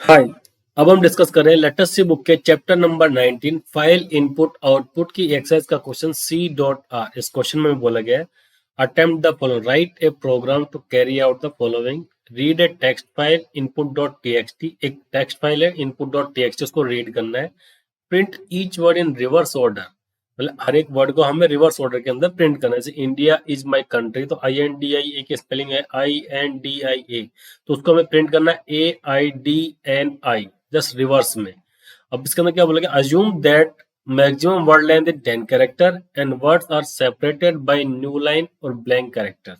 हाय। अब हम डिस्कस कर रहे हैं लेट अस सी बुक के chapter number 19 file input output की एक्सरसाइज का क्वेश्चन C.R। इस क्वेश्चन में बोला गया है attempt the following, write a program to carry out the following, read a text file input.txt, एक टेक्स्ट फाइल है input.txt, उसको रीड करना है। Print each word in reverse order, मतलब हर एक वर्ड को हमें रिवर्स ऑर्डर के अंदर प्रिंट करना है। जैसे इंडिया इज माई कंट्री, तो INDIA की स्पेलिंग है INDIA, तो उसको हमें प्रिंट करना है AIDNI, जस्ट रिवर्स में। अब इसके अंदर क्या बोलेगा, assume that maximum word length is 10 character and words are separated by new line और ब्लैंक कैरेक्टर,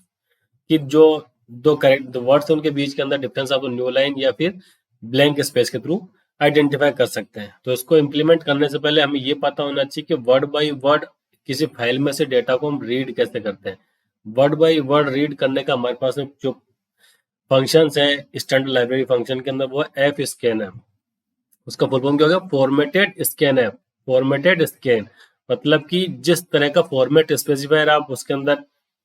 कि जो दो करेक्ट वर्ड्स हैं उनके बीच के अंदर डिफरेंस आपको न्यू लाइन या फिर ब्लैंक स्पेस के थ्रू आइडेंटिफाई कर सकते हैं। तो इसको इम्प्लीमेंट करने से पहले हमें ये पता होना चाहिए कि वर्ड बाय वर्ड किसी फाइल में से डेटा को हम रीड कैसे करते हैं। वर्ड बाय वर्ड रीड करने का हमारे पास में जो फंक्शंस है स्टैंडर्ड लाइब्रेरी फंक्शन के अंदर, वो एफ स्कैन है। उसका फुल फॉर्म क्या होगा, formatted scan F. Formatted scan मतलब कि जिस तरह का फॉर्मेट स्पेसिफायर आप उसके अंदर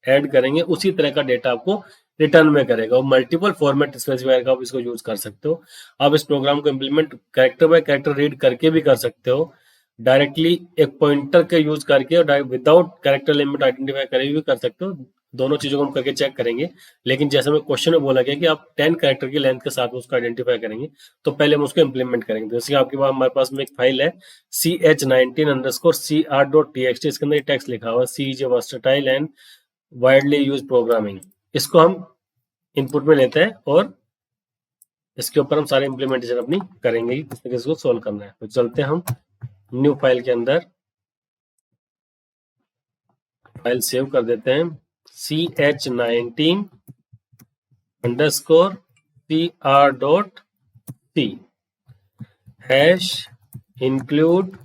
ऐड करेंगे उसी तरह का डेटा आपको रिटर्न में करेगा। और मल्टीपल फॉर्मेट स्पेसिफायर का आप इसको यूज कर सकते हो। आप इस प्रोग्राम को implement character bye character read करके भी कर सकते हो, डायरेक्टली एक पॉइंटर के यूज करके और विदाउट कैरेक्टर लिमिट आइडेंटिफाई करके भी कर सकते हो। दोनों चीजों को हम करके चेक करेंगे। लेकिन जैसे हमें क्वेश्चन में बोला गया कि आप 10 कैरेक्टर की लेंथ के साथ उसको आइडेंटिफाई करेंगे, तो पहले हम उसको इम्प्लीमेंट करेंगे। जैसे आपके पास हमारे पास में एक फाइल है CH19_CR.txt, इसके अंदर टेक्स्ट लिखा हुआ है C is a versatile and widely use programming. इसको हम इनपुट में लेते हैं और इसके ऊपर हम सारे इम्प्लीमेंटेशन अपनी करेंगे कि किस तरीके से इसको सोल्व करना है। तो चलते हैं हम न्यू फाइल के अंदर, फाइल सेव कर देते हैं CH19_CR.C hash include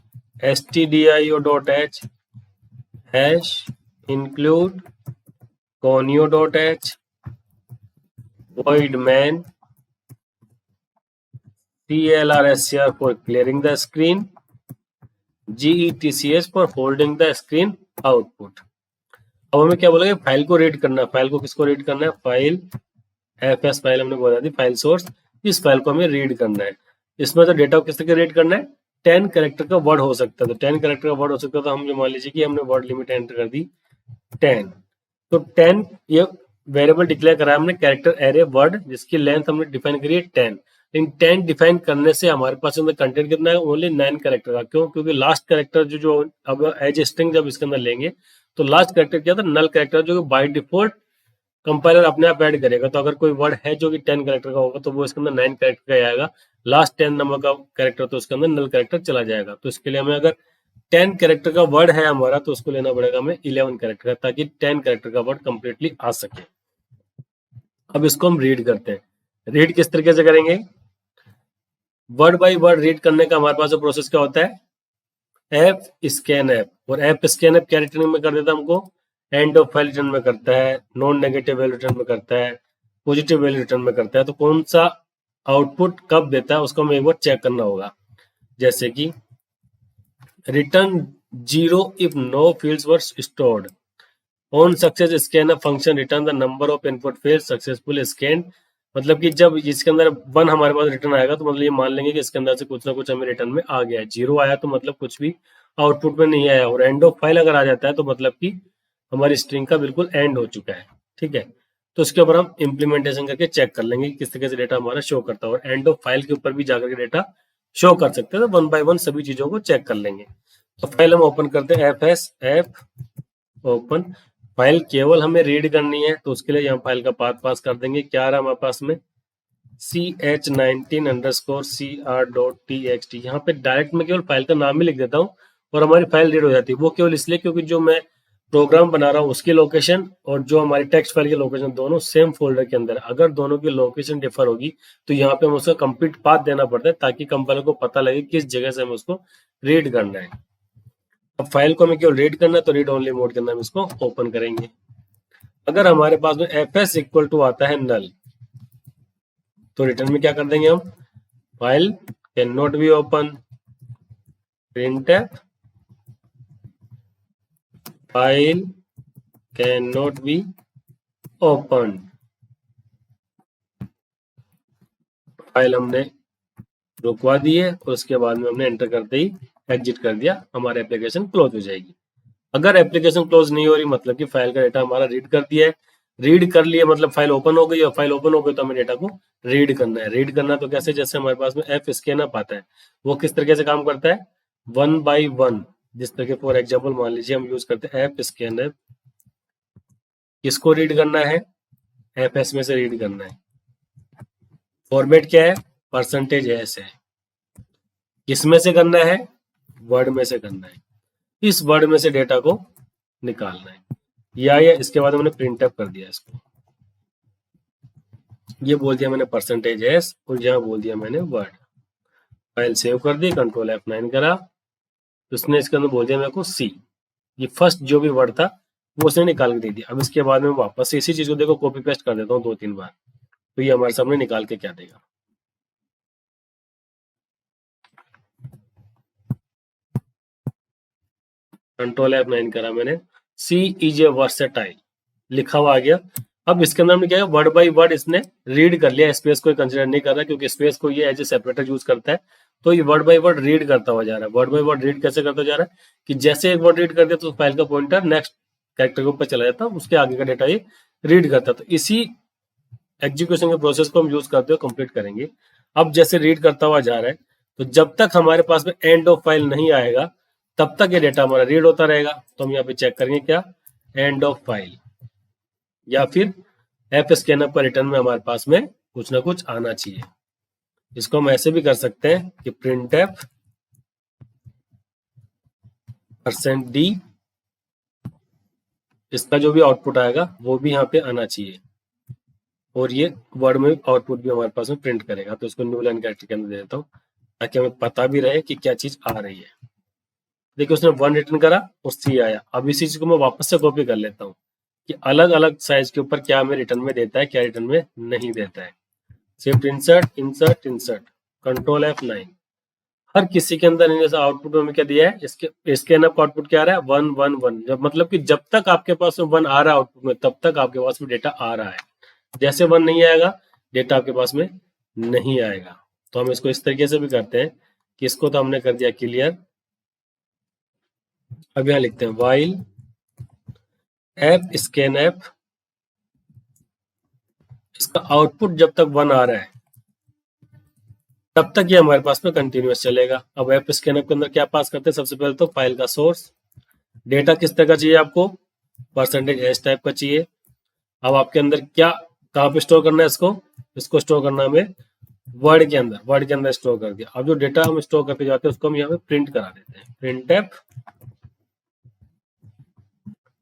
stdio.h hash include conio.h void main clrscr for clearing the screen getch for holding the screen output। अब हमें क्या बोला, फाइल को रीड करना है। फाइल को किसको रीड करना है, फाइल fs फाइल हमने बोला थी, फाइल सोर्स। इस फाइल को हमें रीड करना है। इसमें तो डेटा को किस तरह रीड करना है, 10 कैरेक्टर का वर्ड हो सकता है। तो 10 कैरेक्टर का वर्ड हो सकता है, तो हम मान लीजिए कि हमने वर्ड लिमिट एंटर कर दी 10। तो 10 ये वेरिएबल डिक्लेयर करा हमने कैरेक्टर एरे वर्ड, जिसकी लेंथ हमने डिफाइन करी है 10। इन 10 डिफाइन करने से हमारे पास अंदर कंटेंट कितना है, ओनली 9 कैरेक्टर का। क्यों, क्योंकि लास्ट कैरेक्टर जो अब एज स्ट्रिंग जब इसके अंदर लेंगे तो लास्ट कैरेक्टर क्या था, नल कैरेक्टर, जो कि बाय डिफॉल्ट कंपाइलर अपने आप ऐड करेगा। तो अगर कोई वर्ड है जो कि 10 कैरेक्टर का होगा तो वो इसके अंदर 9 कैरेक्टर का आएगा। लास्ट 10 नंबर का कैरेक्टर तो उसके अंदर नल कैरेक्टर चला जाएगा। तो इसके लिए हमें अगर 10 कैरेक्टर का वर्ड है हमारा, तो उसको लेना पड़ेगा हमें 11 कैरेक्टर का, ताकि 10 कैरेक्टर का वर्ड कंप्लीटली आ सके। अब इसको हम रीड करते हैं। रीड किस तरीके से करेंगे, वर्ड बाय वर्ड रीड करने का हमारे पास प्रोसेस क्या होता है, एफ स्कैन एफ। और एफ स्कैन एफ क्या रिटर्न में कर देता है हमको, एंड ऑफ फाइल रिटर्न में करता है, नॉन नेगेटिव वैल्यू रिटर्न में करता है, पॉजिटिव वैल्यू रिटर्न में करता है। तो कौन सा आउटपुट कब देता है उसको हमें एक बार चेक करना होगा। जैसे कि return 0 if no fields were stored, on success scan a function return the number of input fields successful scan. मतलब कि जब इसके अंदर 1 हमारे पास रिटर्न आएगा तो मतलब ये मान लेंगे कि इसके अंदर से कुछ ना कुछ हमें रिटर्न में आ गया है। 0 आया तो मतलब कुछ भी आउटपुट में नहीं आया। और एंड ऑफ फाइल अगर आ जाता है तो मतलब कि हमारी स्ट्रिंग का बिल्कुल एंड हो चुका है। ठीक है, तो इसके ऊपर हम इम्प्लीमेंटेशन करके चेक कर लेंगे कि किस तरीके से डेटा हमारा शो करता है। और एंड ऑफ फाइल के ऊपर भी जाकर के डेटा शो कर सकते हैं। तो 1 बाय 1 सभी चीजों को चेक कर लेंगे। तो फाइल हम ओपन करते हैं, एफ ओपन। फाइल केवल हमें रीड करनी है, तो उसके लिए यहाँ फाइल का पाथ पास कर देंगे। क्या रहा हमारे पास में, CH19_CR.txt। यहाँ पे डायरेक्ट मैं केवल फाइल का नाम ही लिख देता हूँ और हमारी फाइल रीड हो जाती है। वो केवल इसलिए क्योंकि जो मैं प्रोग्राम बना रहा हूँ उसकी लोकेशन और जो हमारी टेक्स्ट फाइल की लोकेशन दोनों सेम फोल्डर के अंदर। अगर दोनों की लोकेशन डिफर होगी तो यहाँ पे हम उसका कंप्लीट पाथ देना पड़ता है, ताकि कंपाइलर को पता लगे किस जगह से हमें उसको रीड करना है। अब फाइल को हमें केवल रीड करना है, तो रीड ओनली मोड के अंदर हम इसको ओपन करेंगे। अगर हमारे पास में fs इक्वल टू आता है नल, तो रिटर्न में क्या कर देंगे हम, file can not be open, printf file can not be open. File हमने रुकवा दिए और उसके बाद में हमने एंटर करते ही एग्जिट कर दिया, हमारी एप्लीकेशन क्लोज हो जाएगी। अगर एप्लीकेशन क्लोज नहीं हो रही मतलब कि फाइल का डेटा हमारा रीड कर दिया है, रीड कर लिया मतलब फाइल ओपन हो गई, और फाइल ओपन हो गई तो हमें डेटा को रीड करना है। रीड करना तो कैसे, जैसे हमारे पास में एफ स्कैन अप आता है, वो किस तरीके से काम करता है, 1 by 1। जिस तरह के फॉर एग्जाम्पल मान लीजिए हम यूज करते हैं एफ स्कैन अप, किसको रीड करना है, एफएस में से रीड करना है। फॉर्मेट क्या है, परसेंटेज एस है। किसमें से करना है, वर्ड में से करना है। इस वर्ड में से डेटा को निकालना है, या इसके बाद मैंने प्रिंट अप कर दिया इसको, ये बोल दिया मैंने परसेंटेज एस और यहाँ बोल दिया मैंने वर्ड। फाइल सेव कर दी, कंट्रोल F9 करा, तो उसने इसके अंदर बोल दिया मेरे को सी। ये फर्स्ट जो भी वर्ड था वो उसने निकाल के दे दिया। अब इसके बाद में वापस से इसी चीज को देखो कॉपी पेस्ट कर देता हूँ 2-3 बार, तो ये हमारे सामने निकाल के क्या देगा, कंट्रोल F9 करा मैंने, सी इज ए वर्सेटाइल लिखा हुआ आ गया। अब इसके अंदर हमने क्या है, वर्ड बाय वर्ड इसने रीड कर लिया, स्पेस को कंसिडर नहीं कर रहा क्योंकि स्पेस को ये एज ए सेपरेटर यूज करता है। तो ये वर्ड बाय वर्ड रीड करता हुआ जा रहा है। वर्ड बाय वर्ड रीड कैसे करता जा रहा है कि जैसे एक वर्ड रीड कर दिया तो फाइल का पॉइंटर नेक्स्ट कैरेक्टर के ऊपर चला जाता है, उसके आगे का डेटा ये रीड करता। तो इसी एग्जीक्यूशन के प्रोसेस को हम यूज करते हुए कंप्लीट करेंगे। अब जैसे रीड करता हुआ जा रहा है, तो जब तक हमारे पास में एंड ऑफ फाइल नहीं आएगा तब तक ये डेटा हमारा रीड होता रहेगा। तो हम यहाँ पे चेक करेंगे क्या, एंड ऑफ फाइल, या फिर एफ स्कैनर पर रिटर्न में हमारे पास में कुछ ना कुछ आना चाहिए। इसको हम ऐसे भी कर सकते हैं कि प्रिंट एफ %d, इसका जो भी आउटपुट आएगा वो भी यहाँ पे आना चाहिए, और ये वर्ड में आउटपुट भी हमारे पास में प्रिंट करेगा। तो इसको न्यू लाइन कैरेक्टर के अंदर दे देता हूँ ताकि हमें पता भी रहे कि क्या चीज आ रही है। देखिए उसने 1 रिटर्न करा और C आया। अब इसी चीज को मैं वापस से कॉपी कर लेता हूँ कि अलग अलग साइज के ऊपर क्या हमें रिटर्न में देता है, क्या रिटर्न में नहीं देता है। Shift insert insert insert, control F9, हर किसी के अंदर जैसा आउटपुट में क्या दिया है, इसके अंदर आउटपुट क्या आ रहा है, 1 1 1। जब मतलब कि जब तक आपके पास में 1 आ रहा है आउटपुट में तब तक आपके पास में डेटा आ रहा है। जैसे 1 नहीं आएगा डेटा आपके पास में नहीं आएगा। तो हम इसको इस तरीके से भी करते हैं कि इसको तो हमने कर दिया क्लियर। अब यहाँ लिखते हैं वाइल एफ स्कैन एफ, इसका आउटपुट जब तक 1 आ रहा है तब तक ये हमारे पास में कंटिन्यूअस चलेगा। अब एफ स्कैन एफ के अंदर क्या पास करते हैं, सबसे पहले तो फाइल का सोर्स, डेटा किस तरह का चाहिए आपको, परसेंटेज एस टाइप का चाहिए। अब आपके अंदर क्या, कहाँ पे स्टोर करना है इसको स्टोर करना है हमें वर्ड के अंदर स्टोर कर दिया। अब जो डेटा हम स्टोर करते जाते हैं उसको हम यहाँ पे प्रिंट करा देते हैं, प्रिंट एफ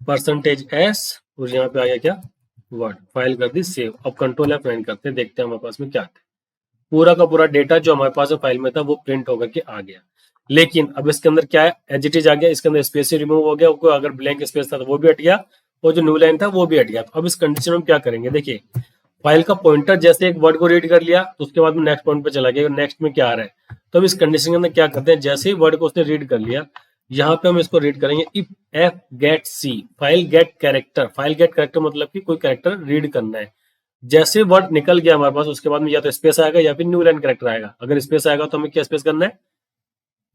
परसेंटेज एस, और यहाँ पे आ गया क्या, वर्ड। फाइल कर दी सेव। अब कंट्रोल F9 करते हैं, देखते हैं हमारे पास में क्या आता है। पूरा का पूरा डेटा जो हमारे पास फाइल में था वो प्रिंट होकर के आ गया। लेकिन अब इसके अंदर क्या है, एज इट इज आ गया, इसके अंदर स्पेस रिमूव हो गया, अगर ब्लैंक स्पेस था तो वो भी हट गया, और जो न्यू लाइन था वो भी हट गया। तो अब इस कंडीशन में क्या करेंगे, देखिए फाइल का पॉइंटर जैसे एक वर्ड को रीड कर लिया तो उसके बाद में नेक्स्ट पॉइंट पे चला गया, नेक्स्ट में क्या आ रहा है। तो अब इस कंडीशन के अंदर क्या करते हैं, जैसे ही वर्ड को उसने रीड कर लिया यहाँ पे हम इसको रीड करेंगे if fgetc file get character. File get character मतलब कि कोई कैरेक्टर रीड करना है। जैसे वर्ड निकल गया हमारे पास उसके बाद में या तो स्पेस आएगा या फिर न्यू लाइन कैरेक्टर आएगा। अगर स्पेस आएगा तो हमें क्या स्पेस करना है,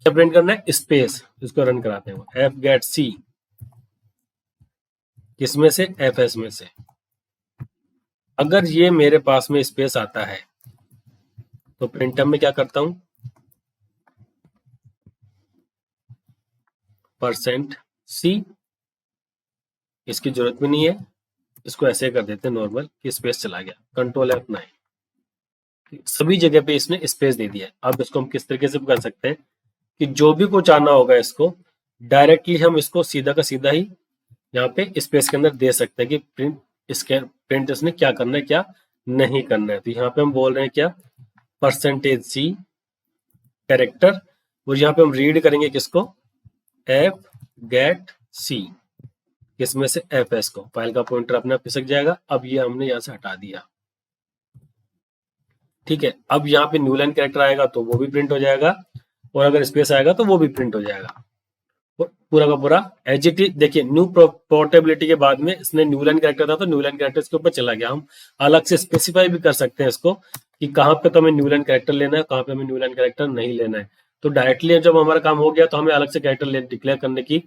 क्या प्रिंट करना है, स्पेस। इसको रन कराते हैं, एफ गेट सी, किसमें से, एफएस में से। अगर ये मेरे पास में स्पेस आता है तो प्रिंटर में क्या करता हूं, %C, इसकी जरूरत भी नहीं है, इसको ऐसे कर देते हैं नॉर्मल कि स्पेस चला गया, कंट्रोल F9, सभी जगह पे इसने स्पेस दे दिया। अब इसको हम किस तरीके से कर सकते हैं कि जो भी कुछ आना होगा इसको डायरेक्टली हम इसको सीधा का सीधा ही यहाँ पे स्पेस के अंदर दे सकते हैं कि प्रिंट इसने क्या करना है क्या नहीं करना है। तो यहाँ पे हम बोल रहे हैं क्या, %C कैरेक्टर, और यहाँ पे हम रीड करेंगे किसको, एफ गेट सी, किसमें से, एफएस को। फाइल का पॉइंटर अपने आप खिसक जाएगा। अब ये हमने यहाँ से हटा दिया, ठीक है। अब यहाँ पे न्यू लाइन कैरेक्टर आएगा तो वो भी प्रिंट हो जाएगा, और अगर स्पेस आएगा तो वो भी प्रिंट हो जाएगा। पूरा का पूरा एज इट इज। देखिए न्यू पोर्टेबिलिटी के बाद में इसने न्यू लाइन कैरेक्टर था तो न्यू लाइन कैरेक्टर के ऊपर चला गया। हम अलग से स्पेसिफाई भी कर सकते हैं इसको कि कहाँ पे तो हमें न्यू लाइन कैरेक्टर लेना है, कहाँ पे हमें न्यू लाइन कैरेक्टर नहीं लेना है। तो डायरेक्टली जब हमारा काम हो गया तो हमें अलग से कैरेक्टर डिक्लेयर करने की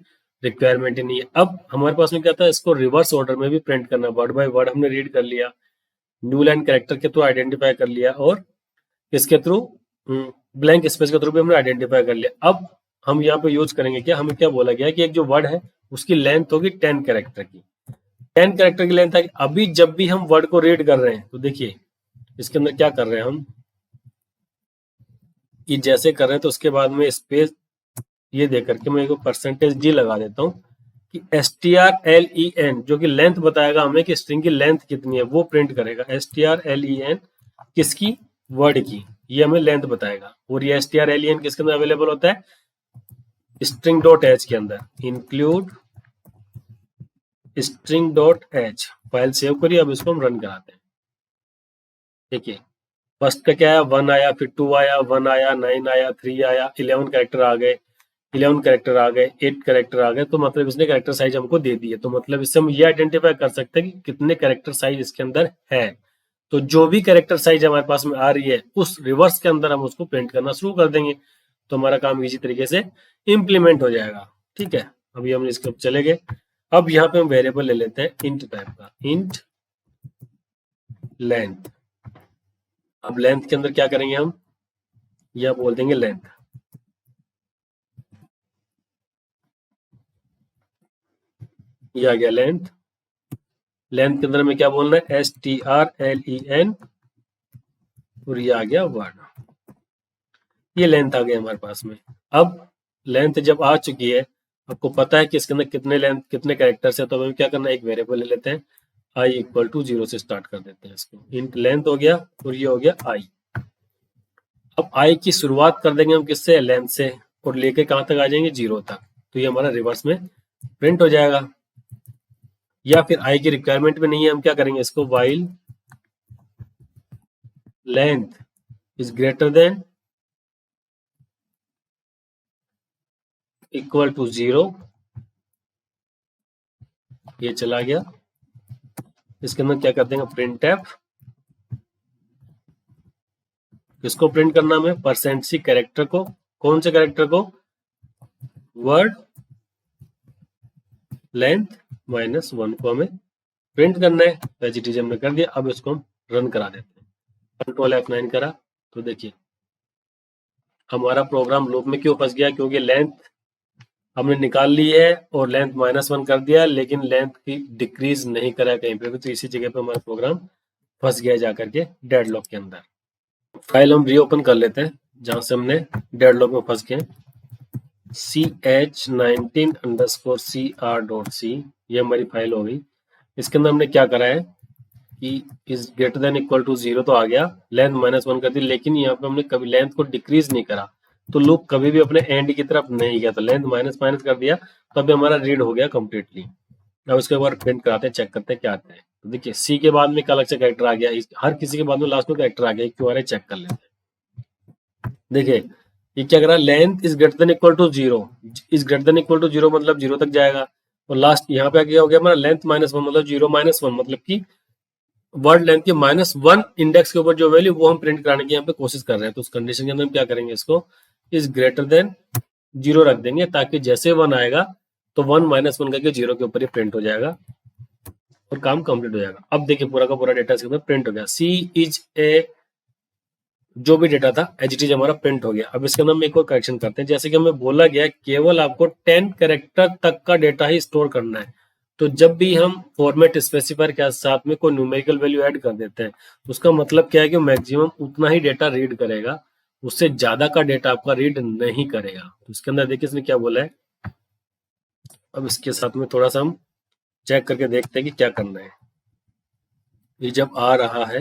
रिक्वायरमेंट ही नहीं है। अब हमारे पास में क्या था, इसको रिवर्स ऑर्डर में भी प्रिंट करना, वर्ड बाय वर्ड हमने रीड कर लिया, न्यू लाइन कैरेक्टर के थ्रू आइडेंटिफाई कर लिया, और इसके थ्रू ब्लैंक स्पेस के थ्रू भी हमने आइडेंटिफाई कर लिया। अब हम यहाँ पे यूज करेंगे क्या, हमें क्या बोला गया कि एक जो वर्ड है उसकी लेंथ होगी 10 कैरेक्टर की, 10 कैरेक्टर की लेंथ है। अभी जब भी हम वर्ड को रीड कर रहे हैं तो देखिए इसके अंदर क्या कर रहे हैं हम, कि जैसे कर रहे हैं तो उसके बाद में स्पेस ये दे करके मैं परसेंटेज डी लगा देता हूँ कि strlen जो कि लेंथ बताएगा हमें कि स्ट्रिंग की लेंथ कितनी है, वो प्रिंट करेगा। strlen किसकी, वर्ड की, ये हमें लेंथ बताएगा। और ये strlen किसके अंदर अवेलेबल होता है, स्ट्रिंग डॉट एच के अंदर, include string dot H. File save करिए, अब इसको हम रन कराते हैं। देखिए फर्स्ट का क्या आया, 1 आया, फिर 2 आया, 1 आया, 9 आया, 3 आया, 11 कैरेक्टर आ गए, 11 कैरेक्टर आ गए, 8 कैरेक्टर आ गए। तो मतलब इसने कैरेक्टर साइज हमको दे दी है। तो मतलब इससे हम ये आइडेंटिफाई कर सकते हैं कि कितने कैरेक्टर साइज इसके अंदर है। तो जो भी कैरेक्टर साइज हमारे पास में आ रही है उस रिवर्स के अंदर हम उसको प्रिंट करना शुरू कर देंगे, तो हमारा काम इजी तरीके से इम्प्लीमेंट हो जाएगा। ठीक है, अभी हम इसके चले गए। अब यहाँ पे हम वेरिएबल ले लेते हैं इंट टाइप का, इंट लेंथ। अब लेंथ के अंदर क्या करेंगे हम, यह बोल देंगे लेंथ, ये आ गया लेंथ। लेंथ के अंदर में क्या बोलना है, strlen, और ये आ गया वर्ड। ये लेंथ आ गई हमारे पास में। अब लेंथ जब आ चुकी है, आपको पता है कि इसके अंदर कितने लेंथ कितने कैरेक्टर्स है, तो हमें क्या करना है, एक वेरिएबल ले लेते हैं i इक्वल टू 0 से स्टार्ट कर देते हैं इसको। इंट लेंथ हो गया और ये हो गया i। अब i की शुरुआत कर देंगे हम किससे, लेंथ से, और लेके कहां तक आ जाएंगे, 0 तक। तो ये हमारा रिवर्स में प्रिंट हो जाएगा। या फिर i की रिक्वायरमेंट में नहीं है, हम क्या करेंगे इसको, while length is greater than equal to 0, ये चला गया। इसके अंदर क्या कर देंगे, प्रिंट एफ। किसको प्रिंट करना हमें, परसेंट सी कैरेक्टर को। कौन से कैरेक्टर को, वर्ड लेंथ -1 को हमें प्रिंट करना है। तो एज इट इज हमने कर दिया। अब इसको हम रन करा देते हैं, कंट्रोल F9 करा तो देखिए हमारा प्रोग्राम लूप में क्यों फंस गया, क्योंकि लेंथ हमने निकाल ली है और लेंथ -1 कर दिया, लेकिन लेंथ की डिक्रीज नहीं करा कहीं पे भी। तो इसी जगह पे हमारा प्रोग्राम फंस गया जाकर के डेडलॉक के अंदर। फाइल हम रीओपन कर लेते हैं जहां से हमने डेडलॉक में फंस गए, ch19_cr.c, ये हमारी फाइल हो गई। इसके अंदर हमने क्या करा है कि is greater than equal to 0 तो आ गया, लेंथ -1 कर दी, लेकिन यहाँ पे हमने कभी लेंथ को डिक्रीज नहीं करा, तो लूप कभी भी अपने एंड की तरफ नहीं गया। तो लेंथ माइनस कर दिया, तो अभी हमारा रीड हो गया कंप्लीटली। अब इसके बाद प्रिंट कराते हैं, चेक करते हैं क्या आता है। तो देखिए सी के बाद में एक अलग से कैरेक्टर आ गया, हर किसी के बाद में लास्ट में कैरेक्टर आ गया, क्यों आ रहा है चेक कर लेते हैं। देखिए ये क्या करा, length is greater than equal to 0, is greater than equal to 0 मतलब 0 तक जाएगा, और लास्ट यहाँ पे क्या हो गया हमारा, लेंथ -1 मतलब 0 -1 मतलब कि वर्ड लेंथ के -1 इंडेक्स के ऊपर जो वैल्यू वो हम प्रिंट कराने की यहाँ पे कोशिश कर रहे हैं। तो उस कंडीशन के अंदर हम क्या करेंगे, इसको इज ग्रेटर देन 0 रख देंगे, ताकि जैसे 1 आएगा तो 1 -1 करके 0 के ऊपर ही प्रिंट हो जाएगा और काम कंप्लीट हो जाएगा। अब देखिए पूरा का पूरा डेटा इसके अंदर प्रिंट हो गया, सी इज ए, जो भी डेटा था एज इट इज हमारा प्रिंट हो गया। अब इसके अंदर हम एक और करेक्शन करते हैं, जैसे कि हमें बोला गया केवल आपको 10 कैरेक्टर तक का डेटा ही स्टोर करना है। तो जब भी हम फॉर्मेट स्पेसिफायर के साथ में कोई न्यूमेरिकल वैल्यू ऐड कर देते हैं, उसका मतलब क्या है कि मैक्सिमम उतना ही डेटा रीड करेगा, उससे ज्यादा का डेटा आपका रीड नहीं करेगा। तो इसके अंदर देखिए इसने क्या बोला है। अब इसके साथ में थोड़ा सा हम चेक करके देखते हैं कि क्या करना है। ये जब आ रहा है,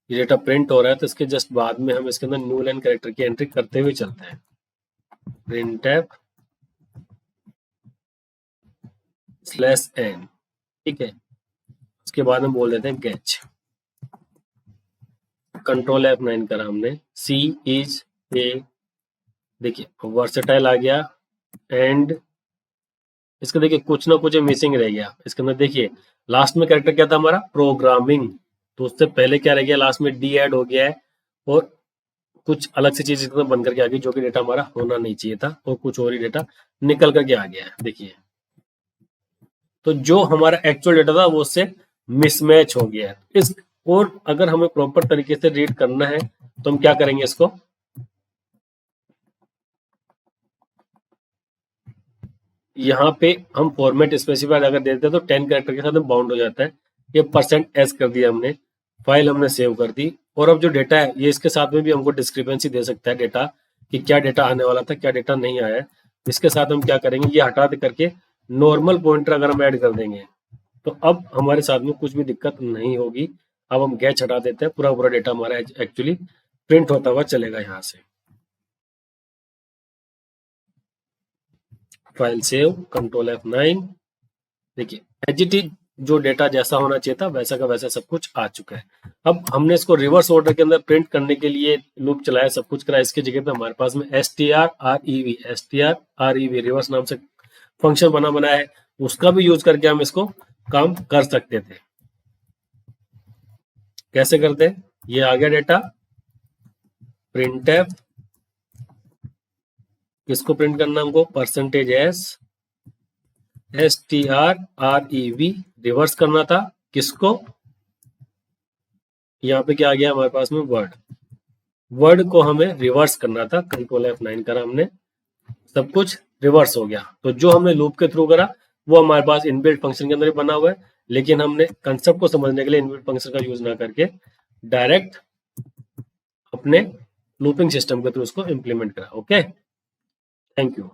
ये डेटा प्रिंट हो रहा है, तो इसके जस्ट बाद में हम इसके अंदर न्यू लाइन कैरेक्टर की एंट्री करते हुए चलते हैं, printf /n। ठीक है, उसके बाद हम बोल देते हैं गेच, कंट्रोल F9 करा हमने, सी इज ए, देखिए वर्सेटाइल आ गया, एंड इसका देखिए कुछ ना कुछ मिसिंग रह गया। इसके अंदर देखिए लास्ट में कैरेक्टर क्या था हमारा, प्रोग्रामिंग, तो उससे पहले क्या रह गया, लास्ट में डी ऐड हो गया है, और कुछ अलग से चीज बन करके आ गई जो कि डेटा हमारा होना नहीं चाहिए था और कुछ और ही डेटा निकल करके आ गया है। देखिए, तो जो हमारा एक्चुअल डेटा था वो उससे मिसमैच हो गया है। इस और अगर हमें प्रॉपर तरीके से रीड करना है तो हम क्या करेंगे, इसको यहाँ पे हम फॉर्मेट स्पेसिफायर अगर देते हैं तो 10 कैरेक्टर के साथ में बाउंड हो जाता है। ये %s कर दिया हमने, फाइल हमने सेव कर दी, और अब जो डेटा है ये इसके साथ में भी हमको डिस्क्रिपेंसी दे सकता है डेटा कि क्या डेटा आने वाला था, क्या डेटा नहीं आया है। इसके साथ हम क्या करेंगे, ये हटा दे करके नॉर्मल पॉइंटर अगर हम ऐड कर देंगे तो अब हमारे साथ में कुछ भी दिक्कत नहीं होगी। अब हम गैच हटा देते हैं, पूरा पूरा डेटा हमारा एक्चुअली प्रिंट होता हुआ चलेगा यहाँ से। File save, control F9। देखिए एज इट इज जो डेटा जैसा होना चाहिए था वैसा का वैसा सब कुछ आ चुका है। अब हमने इसको रिवर्स ऑर्डर के अंदर प्रिंट करने के लिए लूप चलाया, सब कुछ करा, इसकी जगह पे हमारे पास में strrev रिवर्स नाम से फंक्शन बनाया है, उसका भी यूज करके हम इसको काम कर सकते थे। कैसे करते हैं, ये आ गया डेटा, printf, किसको प्रिंट करना हमको, %strrev रिवर्स करना था, किसको, यहाँ पे क्या आ गया हमारे पास में, वर्ड को हमें रिवर्स करना था, कंट्रोल F9 करा हमने, सब कुछ रिवर्स हो गया। तो जो हमने लूप के थ्रू करा वो हमारे पास इनबिल्ट फंक्शन के अंदर ही बना हुआ है, लेकिन हमने कंसेप्ट को समझने के लिए इनबिल्ट फंक्शन का यूज ना करके डायरेक्ट अपने लूपिंग सिस्टम के थ्रू उसको इम्प्लीमेंट करा। Okay, thank you.